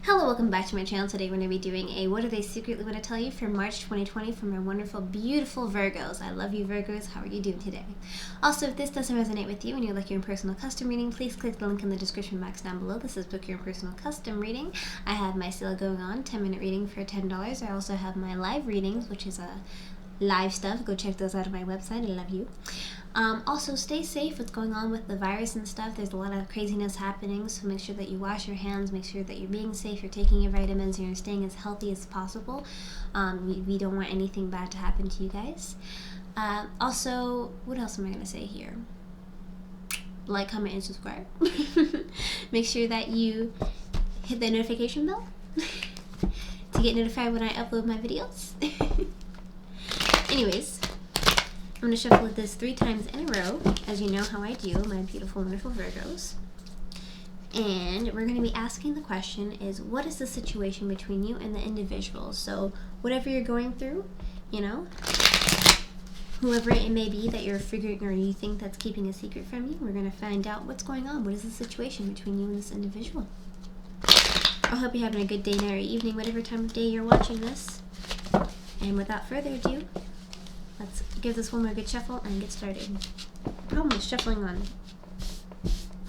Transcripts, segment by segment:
Hello, welcome back to my channel. Today we're going to be doing a what do they secretly want to tell you for March 2020 from my wonderful, beautiful Virgos. I love you, Virgos. How are you doing today? Also, if this doesn't resonate with you and you'd like your own personal custom reading, please click the link in the description box down below. This is Book Your Own Personal Custom Reading. I have my sale going on, 10-minute reading for $10. I also have my live readings, which is a live stuff. Go check those out on my website. I love you. Also, stay safe. What's going on with the virus and stuff? There's a lot of craziness happening, so make sure that you wash your hands, make sure that you're being safe, you're taking your vitamins, and you're staying as healthy as possible. We don't want anything bad to happen to you guys. Also, what else am I going to say here? Like, comment, and subscribe. Make sure that you hit the notification bell to get notified when I upload my videos. Anyways, I'm going to shuffle this 3 times in a row, as you know how I do, my beautiful, wonderful Virgos. And we're going to be asking the question is, what is the situation between you and the individual? So whatever you're going through, you know, whoever it may be that you're figuring or you think that's keeping a secret from you, we're going to find out what's going on. What is the situation between you and this individual? I hope you're having a good day, night, or evening, whatever time of day you're watching this. And without further ado, let's give this one more good shuffle and get started. The problem with shuffling on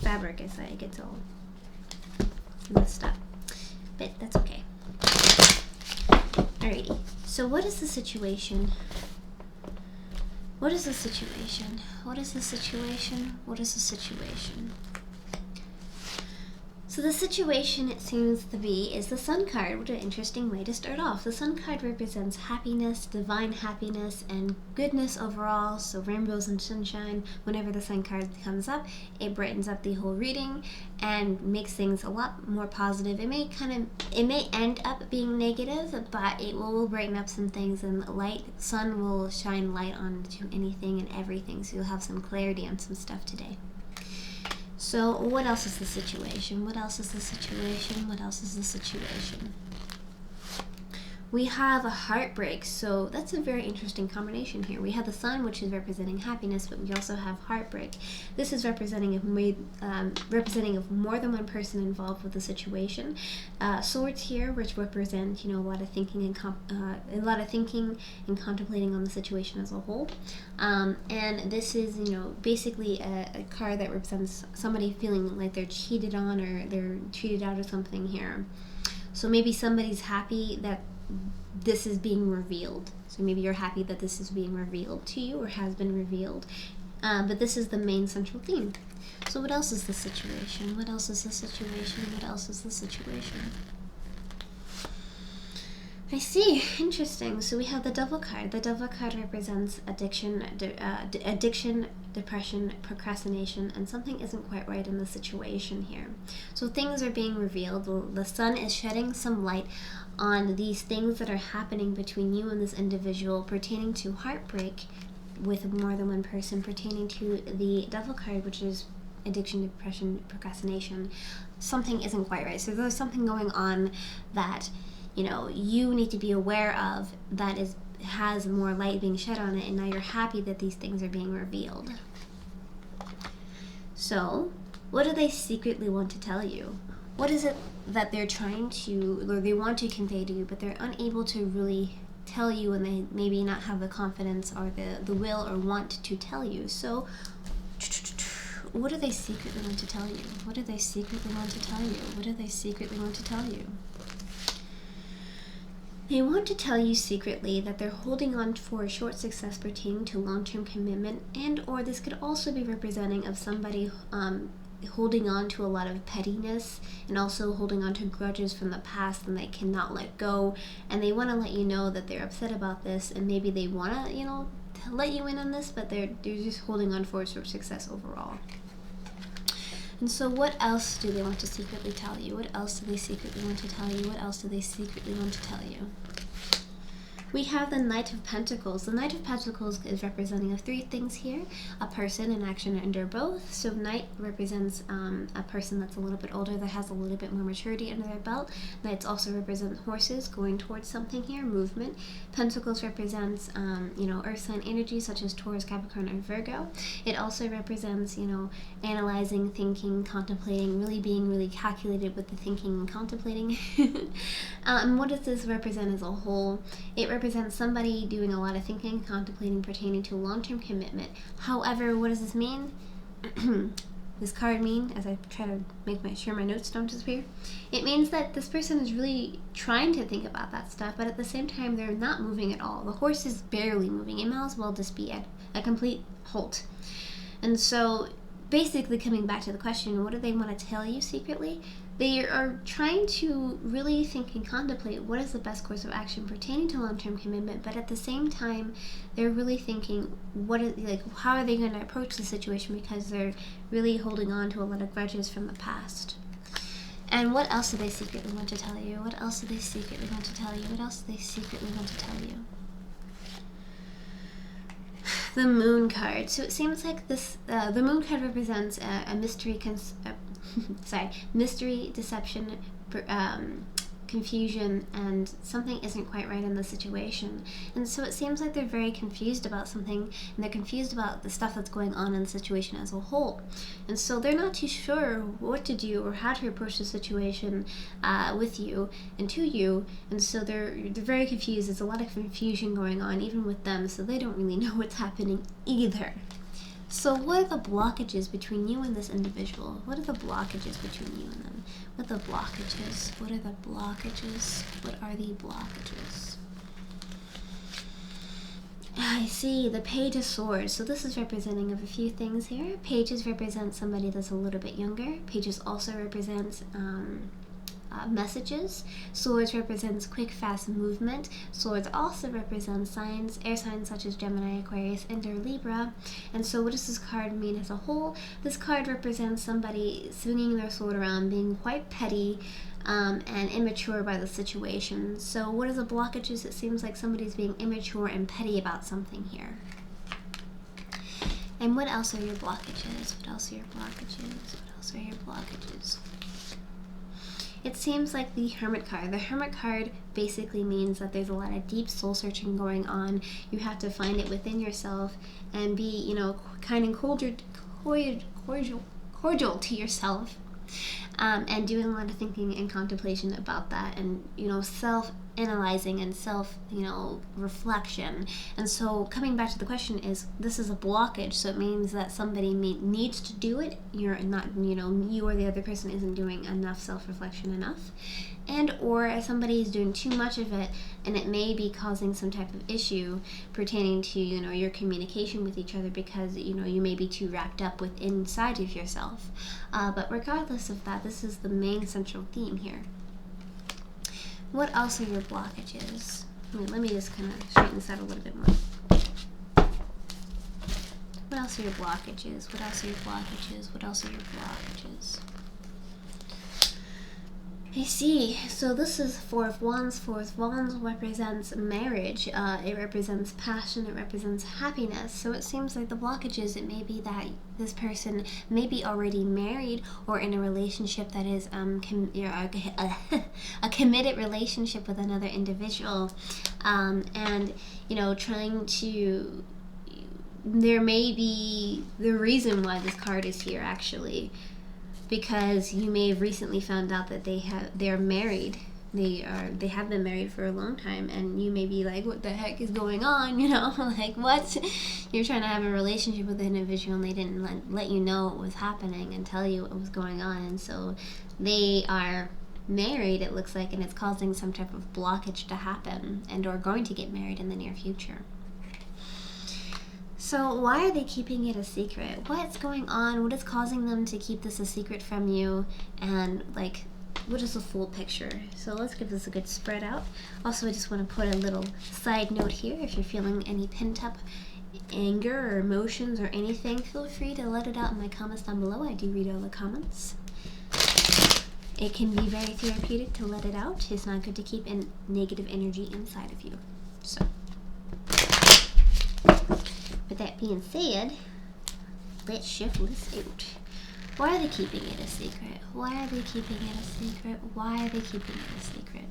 fabric is that it gets all messed up, but that's okay. Alrighty, so what is the situation? What is the situation? What is the situation? What is the situation? So the situation, it seems to be, is the Sun card. What an interesting way to start off. The Sun card represents happiness, divine happiness, and goodness overall. So rainbows and sunshine. Whenever the Sun card comes up, it brightens up the whole reading and makes things a lot more positive. It may end up being negative, but it will brighten up some things, and sun will shine light onto anything and everything. So you'll have some clarity on some stuff today. So what else is the situation? What else is the situation? What else is the situation? We have a heartbreak, so that's a very interesting combination here. We have the Sun, which is representing happiness, but we also have heartbreak. This is representing of more than one person involved with the situation. Swords here, which represent, a lot of thinking and contemplating on the situation as a whole. And this is, basically a card that represents somebody feeling like they're cheated on or they're treated out of something here. So maybe somebody's happy that this is being revealed. So maybe you're happy that this is being revealed to you or has been revealed. But this is the main central theme. So what else is the situation? What else is the situation? What else is the situation? I see. Interesting. So we have the Devil card. The Devil card represents addiction, depression, procrastination, and something isn't quite right in the situation here. So things are being revealed. The Sun is shedding some light on these things that are happening between you and this individual, pertaining to heartbreak with more than one person, pertaining to the Devil card, which is addiction, depression, procrastination. Something isn't quite right. So there's something going on that you need to be aware of that has more light being shed on it, and now you're happy that these things are being revealed. So, what do they secretly want to tell you? What is it that they're trying to, or they want to convey to you, but they're unable to really tell you, and they maybe not have the confidence or the will or want to tell you? So, what do they secretly want to tell you? What do they secretly want to tell you? What do they secretly want to tell you? They want to tell you secretly that they're holding on for a short success pertaining to long-term commitment, and or this could also be representing of somebody holding on to a lot of pettiness and also holding on to grudges from the past and they cannot let go, and they want to let you know that they're upset about this, and maybe they want to, let you in on this, but they're just holding on for a short success overall. And so what else do they want to secretly tell you? What else do they secretly want to tell you? What else do they secretly want to tell you? We have the Knight of Pentacles. The Knight of Pentacles is representing of three things here: a person, an action, and or both. So Knight represents a person that's a little bit older, that has a little bit more maturity under their belt. Knights also represent horses going towards something here, movement. Pentacles represents, earth sign energy such as Taurus, Capricorn, and Virgo. It also represents, analyzing, thinking, contemplating, really being really calculated with the thinking and contemplating. And what does this represent as a whole? It represents somebody doing a lot of thinking, contemplating, pertaining to a long-term commitment. However, what does this mean? This card mean, as I try to make sure my notes don't disappear, it means that this person is really trying to think about that stuff, but at the same time, they're not moving at all. The horse is barely moving. It might as well just be at a complete halt. And so, basically coming back to the question, what do they want to tell you secretly? They are trying to really think and contemplate what is the best course of action pertaining to long-term commitment, but at the same time, they're really thinking how are they going to approach the situation, because they're really holding on to a lot of grudges from the past. And what else do they secretly want to tell you? What else do they secretly want to tell you? What else do they secretly want to tell you? The Moon card. So it seems like this. The Moon card represents a mystery. Mystery, deception, confusion, and something isn't quite right in the situation. And so it seems like they're very confused about something, and they're confused about the stuff that's going on in the situation as a whole. And so they're not too sure what to do or how to approach the situation with you and to you. And so they're very confused. There's a lot of confusion going on even with them, so they don't really know what's happening either. So what are the blockages between you and this individual? What are the blockages between you and them? What are the blockages? What are the blockages? What are the blockages? I see the Page of Swords. So this is representing of a few things here. Pages represent somebody that's a little bit younger. Pages also represent messages. Swords represents quick, fast movement. Swords also represent signs, air signs such as Gemini, Aquarius, and or Libra. And so what does this card mean as a whole? This card represents somebody swinging their sword around, being quite petty and immature by the situation. So what are the blockages? It seems like somebody's being immature and petty about something here. And what else are your blockages? What else are your blockages? What else are your blockages? It seems like the Hermit card. The Hermit card basically means that there's a lot of deep soul searching going on. You have to find it within yourself and be, kind and cordial to yourself, and doing a lot of thinking and contemplation about that, and self-analyzing and self-reflection. And so coming back to the question is, this is a blockage, so it means that somebody needs to do it. You're not, you or the other person isn't doing enough self-reflection enough, and or somebody is doing too much of it, and it may be causing some type of issue pertaining to your communication with each other, because you may be too wrapped up with inside of yourself. But regardless of that, this is the main central theme here. What else are your blockages? Let me just kind of straighten this out a little bit more. What else are your blockages? What else are your blockages? What else are your blockages? I see. So this is Four of Wands. Four of Wands represents marriage. It represents passion. It represents happiness. So it seems like the blockages, it may be that this person may be already married or in a relationship that is a committed relationship with another individual, and trying to. There may be the reason why this card is here, actually, because you may have recently found out that they're married. They have been married for a long time, and you may be like, what the heck is going on? Like, what? You're trying to have a relationship with an individual, and they didn't let you know what was happening and tell you what was going on. And so they are married, it looks like, and it's causing some type of blockage to happen, and or going to get married in the near future. So why are they keeping it a secret? What's going on? What is causing them to keep this a secret from you? And what is the full picture? So let's give this a good spread out. Also, I just want to put a little side note here. If you're feeling any pent up anger or emotions or anything, feel free to let it out in my comments down below. I do read all the comments. It can be very therapeutic to let it out. It's not good to keep negative energy inside of you. So, with that being said, let's shuffle this out. Why are they keeping it a secret? Why are they keeping it a secret? Why are they keeping it a secret?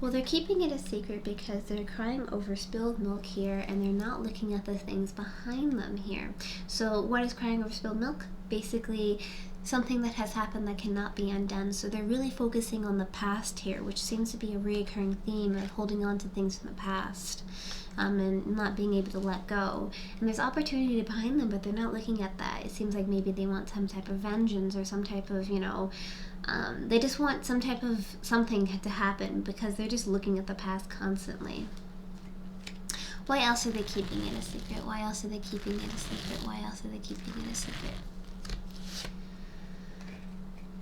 Well, they're keeping it a secret because they're crying over spilled milk here, and they're not looking at the things behind them here. So what is crying over spilled milk? Basically, something that has happened that cannot be undone. So they're really focusing on the past here, which seems to be a reoccurring theme of holding on to things from the past. And not being able to let go. And there's opportunity behind them, but they're not looking at that. It seems like maybe they want some type of vengeance or some type of, they just want some type of something to happen because they're just looking at the past constantly. Why else are they keeping it a secret? Why else are they keeping it a secret? Why else are they keeping it a secret?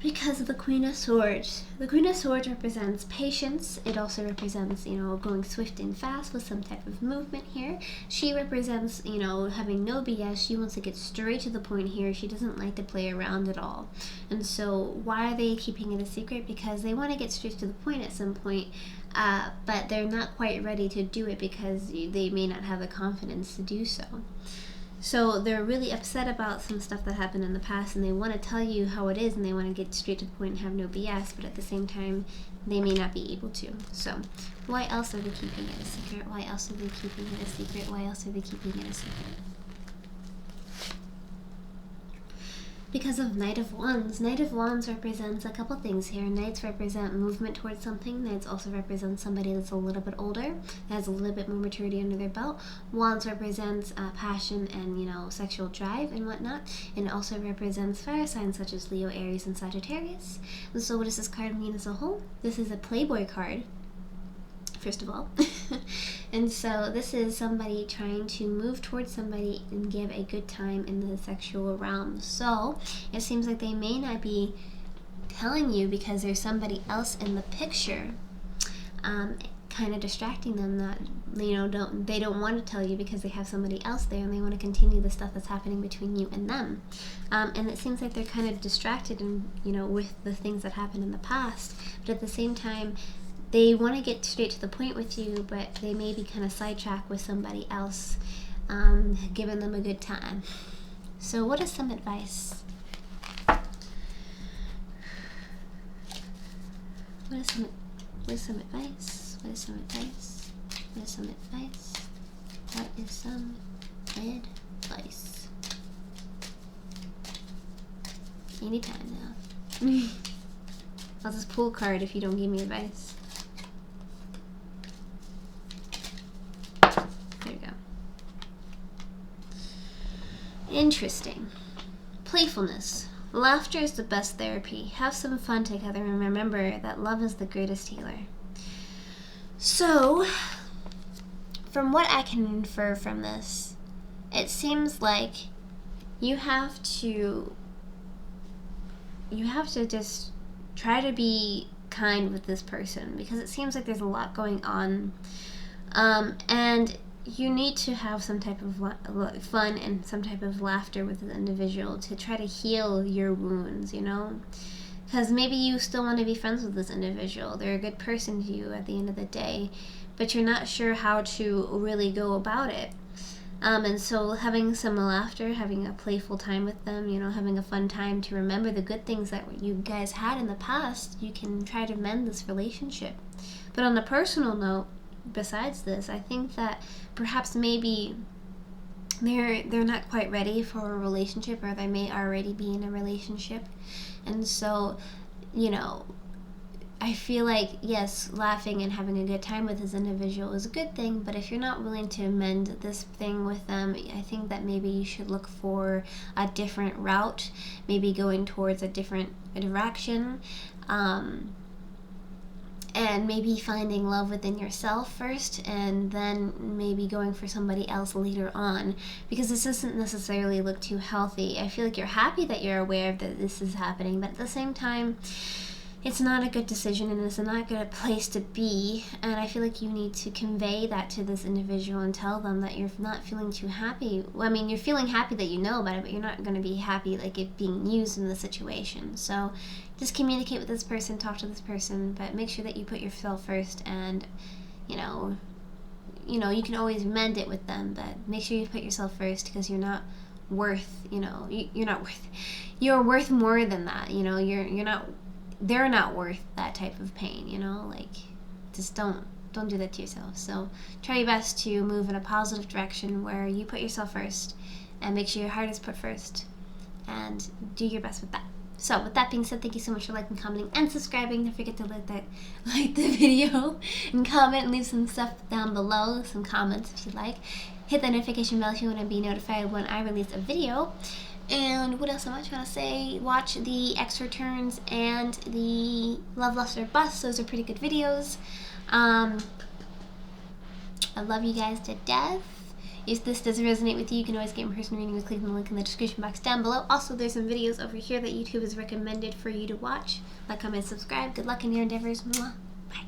Because of the Queen of Swords. The Queen of Swords represents patience. It also represents, going swift and fast with some type of movement here. She represents, having no BS. She wants to get straight to the point here. She doesn't like to play around at all. And so why are they keeping it a secret? Because they want to get straight to the point at some point, but they're not quite ready to do it because they may not have the confidence to do so. So they're really upset about some stuff that happened in the past, and they want to tell you how it is, and they want to get straight to the point and have no BS, but at the same time, they may not be able to. So why else are they keeping it a secret? Why else are they keeping it a secret? Why else are they keeping it a secret? Because of Knight of Wands. Knight of Wands represents a couple things here. Knights represent movement towards something. Knights also represent somebody that's a little bit older, that has a little bit more maturity under their belt. Wands represents passion and, sexual drive and whatnot. And it also represents fire signs such as Leo, Aries, and Sagittarius. And so what does this card mean as a whole? This is a Playboy card, first of all. And so this is somebody trying to move towards somebody and give a good time in the sexual realm. So it seems like they may not be telling you because there's somebody else in the picture, kind of distracting them, that they don't want to tell you because they have somebody else there and they want to continue the stuff that's happening between you and them. And it seems like they're kind of distracted and with the things that happened in the past, but at the same time they want to get straight to the point with you, but they may be kind of sidetracked with somebody else, giving them a good time. So what is some advice? What is some advice? What is some advice? What is some advice? What is some advice? Anytime now. I'll just pull a card if you don't give me advice. There we go. Interesting. Playfulness. Laughter is the best therapy. Have some fun together and remember that love is the greatest healer. So, from what I can infer from this, it seems like you have to just try to be kind with this person because it seems like there's a lot going on, and you need to have some type of fun and some type of laughter with the individual to try to heal your wounds, because maybe you still want to be friends with this individual. They're a good person to you at the end of the day, but you're not sure how to really go about it. And so having some laughter, having a playful time with them, having a fun time to remember the good things that you guys had in the past, you can try to mend this relationship. But on a personal note, besides this, I think that perhaps maybe they're not quite ready for a relationship, or they may already be in a relationship. And so, I feel like, yes, laughing and having a good time with this individual is a good thing, but if you're not willing to mend this thing with them, I think that maybe you should look for a different route, maybe going towards a different direction, and maybe finding love within yourself first, and then maybe going for somebody else later on, because this doesn't necessarily look too healthy. I feel like you're happy that you're aware that this is happening, but at the same time, it's not a good decision and it's not a good place to be, and I feel like you need to convey that to this individual and tell them that you're not feeling too happy. Well, I mean, you're feeling happy that you know about it, but you're not going to be happy like it being used in the situation. So just communicate with this person, talk to this person, but make sure that you put yourself first and, you can always mend it with them, but make sure you put yourself first, because you're not worth, you're worth more than that. They're not worth that type of pain, just don't do that to yourself. So try your best to move in a positive direction where you put yourself first, and make sure your heart is put first, and do your best with that. So with that being said, thank you so much for liking, commenting, and subscribing. Don't forget to like the video and comment and leave some stuff down below, some comments if you like. Hit the notification bell if you want to be notified when I release a video. And what else am I trying to say? Watch the X Returns and the Love Luster Bust. Those are pretty good videos. I love you guys to death. If this doesn't resonate with you, you can always get in person reading with clicking the link in the description box down below. Also, there's some videos over here that YouTube has recommended for you to watch. Like, comment, subscribe. Good luck in your endeavors. Mwah. Bye.